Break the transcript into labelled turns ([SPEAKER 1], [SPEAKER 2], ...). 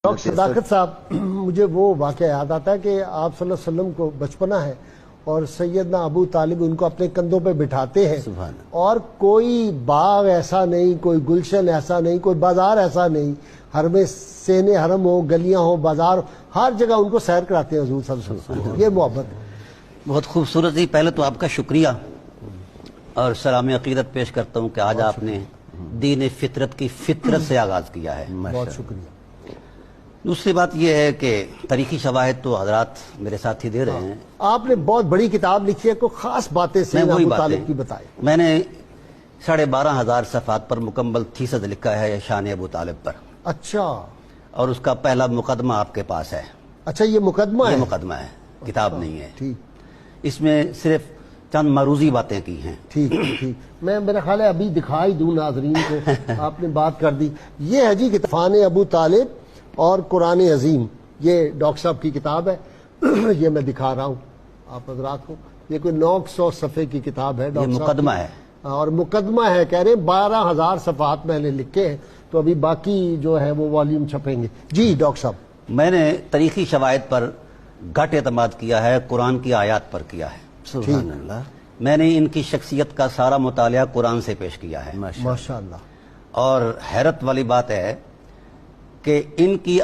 [SPEAKER 1] Doctor صداقت صاحب، مجھے وہ واقعہ یاد آتا ہے کہ آپ صلی اللہ علیہ وسلم کو بچپنا ہے اور سیدنا ابو طالب ان کو اپنے کندھوں پہ بٹھاتے ہیں اور کوئی باغ ایسا نہیں، کوئی گلشن ایسا نہیں، کوئی بازار ایسا نہیں، حرم سین حرم ہو، گلیاں ہو، بازار ہو، ہر جگہ ان کو سیر کراتے ہیں حضور صلی اللہ علیہ وسلم۔ یہ محبت ہے،
[SPEAKER 2] بہت خوبصورت ہی۔ پہلے تو آپ کا شکریہ اور سلام عقیدت پیش کرتا ہوں کہ آج آپ نے دین فطرت کی فطرت سے آغاز کیا ہے،
[SPEAKER 1] بہت شکریہ۔
[SPEAKER 2] دوسری بات یہ ہے کہ تاریخی شواہد تو حضرات میرے ساتھ ہی دے رہے ہیں۔
[SPEAKER 1] آپ نے بہت بڑی کتاب لکھی ہے، کوئی خاص باتیں سیدنا ابو طالب کی بتائیں۔
[SPEAKER 2] میں نے 12,500 صفحات پر مکمل تھیسس لکھا ہے شان ابو طالب پر،
[SPEAKER 1] اچھا،
[SPEAKER 2] اور اس کا پہلا مقدمہ آپ کے پاس ہے۔
[SPEAKER 1] اچھا، یہ مقدمہ ہے؟
[SPEAKER 2] یہ مقدمہ ہے، کتاب نہیں ہے۔
[SPEAKER 1] ٹھیک،
[SPEAKER 2] اس میں صرف چند معروضی باتیں کی ہیں۔
[SPEAKER 1] ٹھیک ٹھیک، میں میرا خیال ہے ابھی دکھائی دوں ناظرین کو، آپ نے بات کر دی۔ یہ ہے جی کتاب ابو طالب اور قرآن عظیم، یہ ڈاکٹر صاحب کی کتاب ہے، یہ میں دکھا رہا ہوں آپ حضرات کو۔ یہ کوئی 900 صفحے کی کتاب ہے
[SPEAKER 2] یہ
[SPEAKER 1] ڈاکٹر صاحب
[SPEAKER 2] مقدمہ
[SPEAKER 1] کی،
[SPEAKER 2] ہے
[SPEAKER 1] اور مقدمہ ہے، کہہ رہے ہیں 12,000 صفحات میں نے لکھے ہیں، تو ابھی باقی جو ہے وہ والیوم چھپیں گے۔ جی ڈاکٹر صاحب،
[SPEAKER 2] میں نے تاریخی شواہد پر گھٹ اعتماد کیا ہے، قرآن کی آیات پر کیا ہے۔
[SPEAKER 1] سبحان
[SPEAKER 2] اللہ۔ میں نے ان کی شخصیت کا سارا مطالعہ قرآن سے پیش کیا ہے،
[SPEAKER 1] ماشاء اللہ۔
[SPEAKER 2] اور حیرت والی بات ہے کہ ان کی